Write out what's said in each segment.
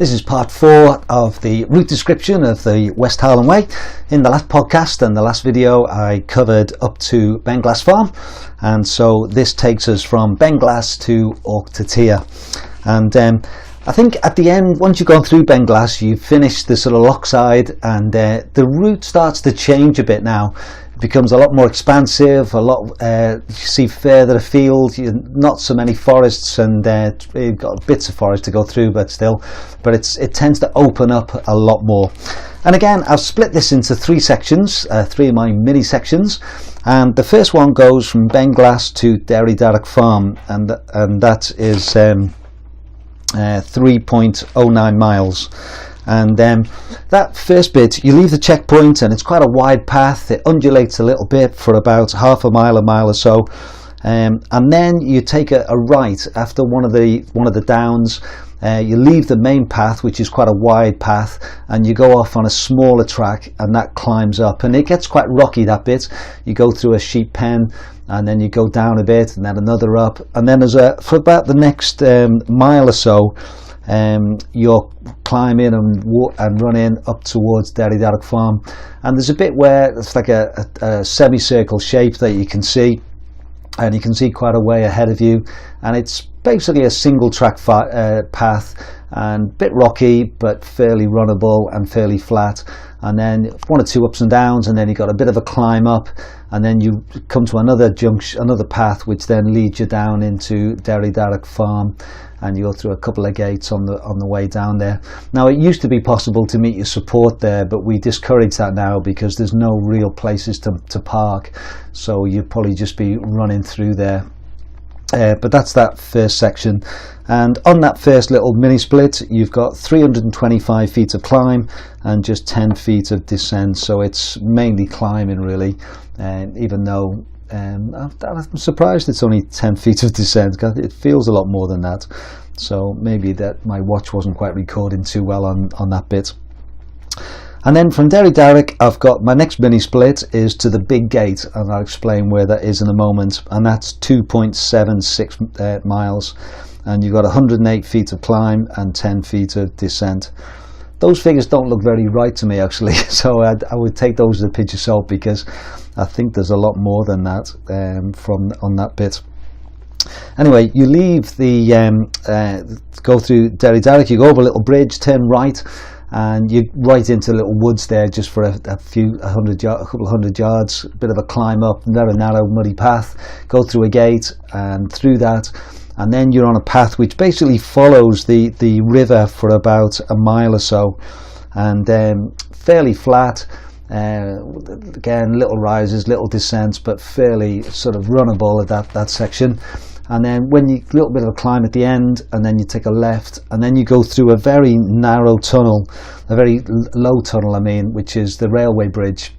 This is part 4 of the route description of the West Highland Way. In the last podcast and the last video I covered up to Beinglas farm, and so this takes us from Beinglas to Orctatia. And I think at the end, once you've gone through Beinglas, you've finished the sort of lochside, and the route starts to change a bit now. It becomes a lot more expansive, you see further afield, not so many forests, and you've got bits of forest to go through, but it tends to open up a lot more. And again, I've split this into 3 sections, 3 of my mini sections, and the first one goes from Beinglas to Rowardennan farm, and that is 3.09 miles. And that first bit, you leave the checkpoint and it's quite a wide path. It undulates a little bit for about half a mile or so, and then you take a right after one of the downs. You leave the main path, which is quite a wide path, and you go off on a smaller track, and that climbs up, and it gets quite rocky, that bit. You go through a sheep pen, and then you go down a bit, and then another up, and then for about the next mile or so, you're climbing and running up towards Rowardennan farm, and there's a bit where it's like a semicircle shape that you can see, and you can see quite a way ahead of you, and it's basically a single track path, and a bit rocky but fairly runnable and fairly flat, and then 1 or 2 ups and downs, and then you got a bit of a climb up, and then you come to another junction, another path, which then leads you down into Rowardennan farm, and you go through a couple of gates on the way down there. Now, it used to be possible to meet your support there, but we discourage that now because there's no real places to park, so you'd probably just be running through there. But that's that first section, and on that first little mini split you've got 325 feet of climb and just 10 feet of descent, so it's mainly climbing really, even though I'm surprised it's only 10 feet of descent. It feels a lot more than that, so maybe that my watch wasn't quite recording too well on that bit. And then from Rowardennan, I've got my next mini split is to the big gate, and I'll explain where that is in a moment, and that's 2.76 miles, and you've got 108 feet of climb and 10 feet of descent. Those figures don't look very right to me actually, so I would take those with a pinch of salt, because I think there's a lot more than that on that bit. Anyway, you leave go through Rowardennan, you go over a little bridge, turn right, and you're right into little woods there, just for a couple of hundred yards, a bit of a climb up, very narrow muddy path, go through a gate and through that, and then you're on a path which basically follows the river for about a mile or so, and fairly flat, again little rises, little descents, but fairly sort of runnable at that section. And then a little bit of a climb at the end, and then you take a left, and then you go through a very narrow tunnel, a very low tunnel I mean, which is the railway bridge.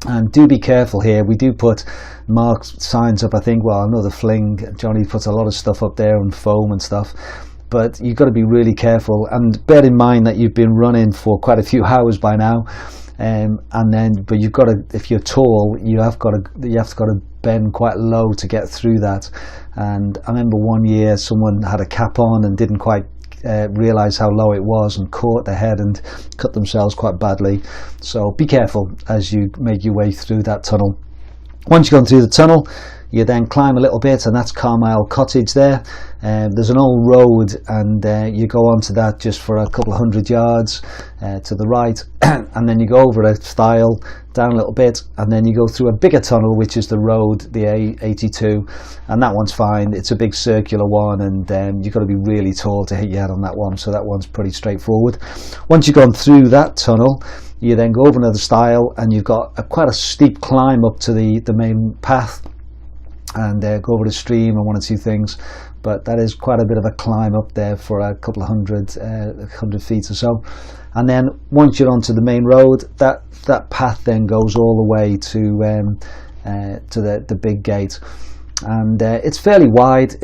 And do be careful here. We do put marked signs up, I think, well, another fling, Johnny puts a lot of stuff up there and foam and stuff, but you've got to be really careful, and bear in mind that you've been running for quite a few hours by now. But you've got to, if you're tall, you have got to bend quite low to get through that. And I remember one year someone had a cap on and didn't quite realise how low it was, and caught their head and cut themselves quite badly. So be careful as you make your way through that tunnel. Once you've gone through the tunnel, you then climb a little bit, and that's Carmyle Cottage there. There's an old road, and you go onto that just for a couple of hundred yards to the right, and then you go over a stile, down a little bit, and then you go through a bigger tunnel, which is the road, the A82, and that one's fine. It's a big circular one, and you've got to be really tall to hit your head on that one, so that one's pretty straightforward. Once you've gone through that tunnel, you then go over another stile, and you've got quite a steep climb up to the main path, and go over the stream and 1 or 2 things, but that is quite a bit of a climb up there for a couple of hundred feet or so. And then once you're onto the main road, that path then goes all the way to the big gate, and it's fairly wide.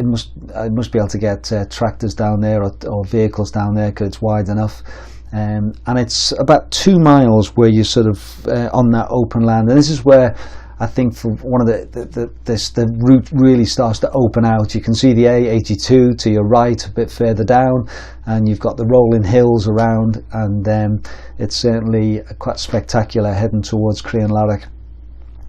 I must be able to get tractors down there or vehicles down there, because it's wide enough. And it's about 2 miles where you're sort of on that open land, and this is where I think for one of the route really starts to open out. You can see the A82 to your right a bit further down, and you've got the rolling hills around, and it's certainly quite spectacular heading towards Crianlarich.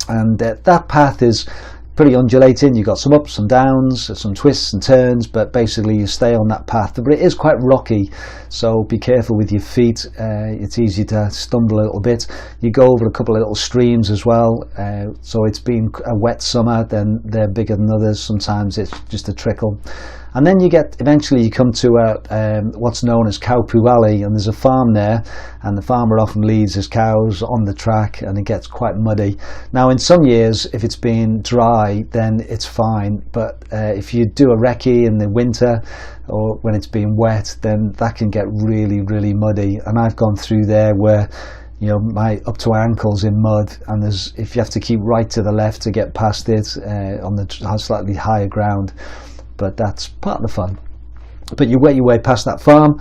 And that path is pretty undulating. You've got some ups and downs, some twists and turns, but basically you stay on that path. But it is quite rocky, so be careful with your feet. It's easy to stumble a little bit. You go over a couple of little streams as well, so it's been a wet summer, then they're bigger than others. Sometimes it's just a trickle. And then eventually you come to what's known as Cowpoo Alley, and there's a farm there, and the farmer often leaves his cows on the track, and it gets quite muddy. Now in some years, if it's been dry, then it's fine, but if you do a recce in the winter or when it's been wet, then that can get really, really muddy. And I've gone through there where my up to ankles in mud, and if you have to keep right to the left to get past it on the slightly higher ground. But that's part of the fun. But you work your way past that farm,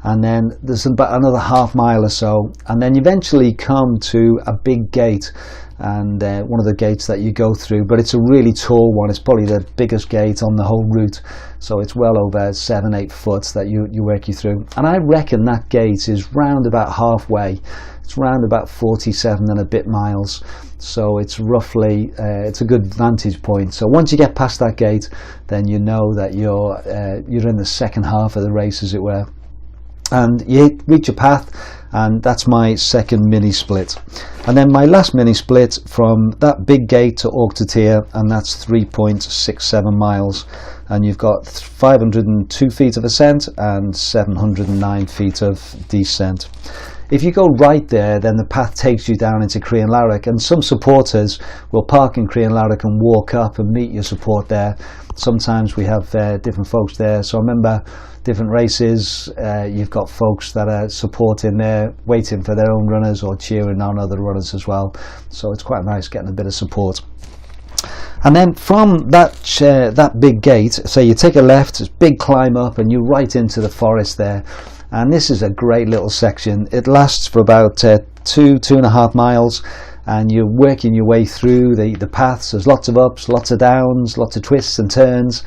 and then there's about another half mile or so, and then you eventually come to a big gate, and one of the gates that you go through, but it's a really tall one. It's probably the biggest gate on the whole route, so it's well over 7-8 foot that you work you through. And I reckon that gate is round about halfway. It's around about 47 and a bit miles, so it's roughly it's a good vantage point. So once you get past that gate, then you know that you're in the second half of the race, as it were, and you reach a path, and that's my second mini split. And then my last mini split from that big gate to Auchtertyre, and that's 3.67 miles, and you've got 502 feet of ascent and 709 feet of descent. If you go right there, then the path takes you down into Crianlarich, and some supporters will park in Crianlarich and walk up and meet your support there. Sometimes we have different folks there, so I remember different races, you've got folks that are supporting there, waiting for their own runners or cheering on other runners as well, so it's quite nice getting a bit of support. And then from that big gate, so you take a left, it's a big climb up, and you're right into the forest there. And this is a great little section. It lasts for about 2.5 miles, and you're working your way through the paths. There's lots of ups, lots of downs, lots of twists and turns,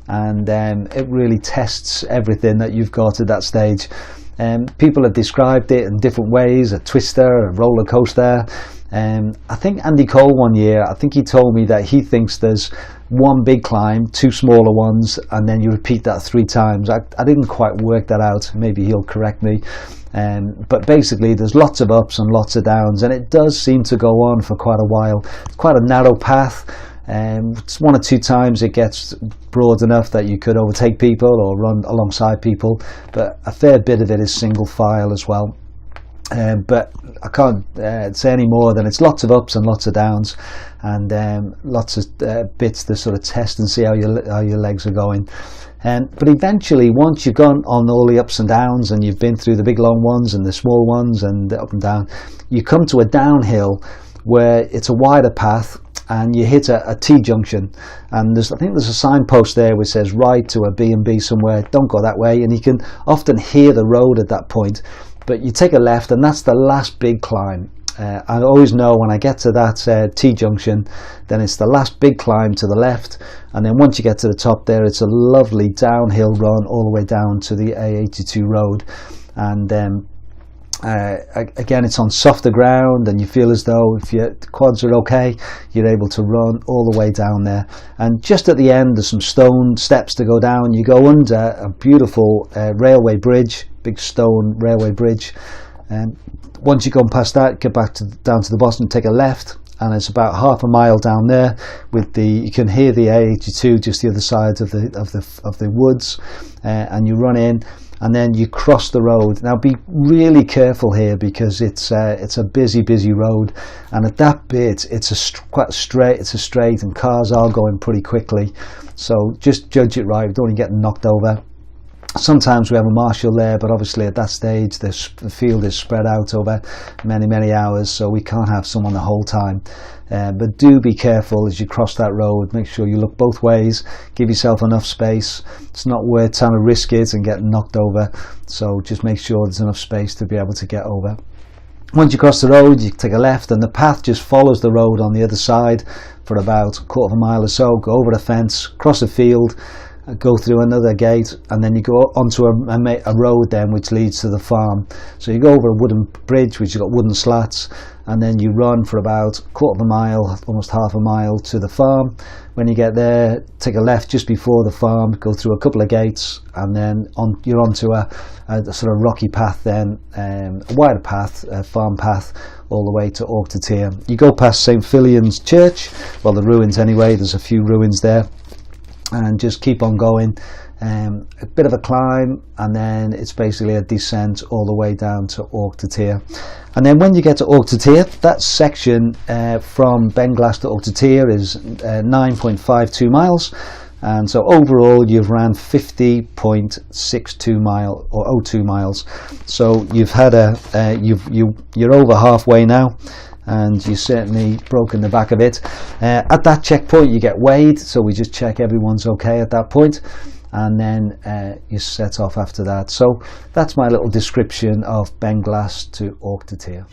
and it really tests everything that you've got at that stage. People have described it in different ways: a twister, a roller coaster. I think Andy Cole one year, I think he told me that he thinks there's one big climb, two smaller ones, and then you repeat that 3 times. I didn't quite work that out. Maybe he'll correct me. But basically there's lots of ups and lots of downs, and it does seem to go on for quite a while. It's quite a narrow path. It's 1 or 2 times it gets broad enough that you could overtake people or run alongside people, but a fair bit of it is single file as well. But I can't say any more than it's lots of ups and lots of downs, and lots of bits to sort of test and see how your legs are going. But eventually, once you've gone on all the ups and downs, and you've been through the big long ones and the small ones and the up and down, you come to a downhill where it's a wider path, and you hit a T-junction, and I think there's a signpost there which says right to a B&B somewhere, don't go that way, and you can often hear the road at that point. But you take a left, and that's the last big climb. I always know when I get to that T-junction, then it's the last big climb to the left, and then once you get to the top there, it's a lovely downhill run all the way down to the A82 road. And again, it's on softer ground, and you feel as though if your quads are okay, you're able to run all the way down there. And just at the end, there's some stone steps to go down. You go under a beautiful railway bridge, big stone railway bridge, and once you go past that, get back down to the bottom, take a left, and it's about half a mile down there. You can hear the A82 just the other side of the woods, and you run in, and then you cross the road. Now be really careful here, because it's a busy road, and at that bit it's quite straight. It's a straight, and cars are going pretty quickly, so just judge it right. Don't want to get knocked over. Sometimes we have a marshal there, but obviously at that stage the field is spread out over many hours, so we can't have someone the whole time. But do be careful as you cross that road. Make sure you look both ways, give yourself enough space. It's not worth trying to risk it and getting knocked over, so just make sure there's enough space to be able to get over. Once you cross the road, you take a left, and the path just follows the road on the other side for about a quarter of a mile or so. Go over a fence, cross a field, go through another gate, and then you go onto a road then which leads to the farm. So you go over a wooden bridge which has got wooden slats, and then you run for about a quarter of a mile, almost half a mile, to the farm. When you get there, take a left just before the farm, go through a couple of gates, and then you're onto a sort of rocky path then, a wider path, a farm path, all the way to Auchtertyre. You go past St Filian's Church, well, the ruins anyway, there's a few ruins there, and just keep on going. A bit of a climb, and then it's basically a descent all the way down to Auchtertyre. And then when you get to Auchtertyre, that section from Beinglas to Auchtertyre is 9.52 miles, and so overall you've ran 50.62 mile or 02 miles. So you've had you're over halfway now, and you've certainly broken the back of it. At that checkpoint you get weighed, so we just check everyone's okay at that point, and then you set off after that. So that's my little description of Beinglas to Auchtertyre.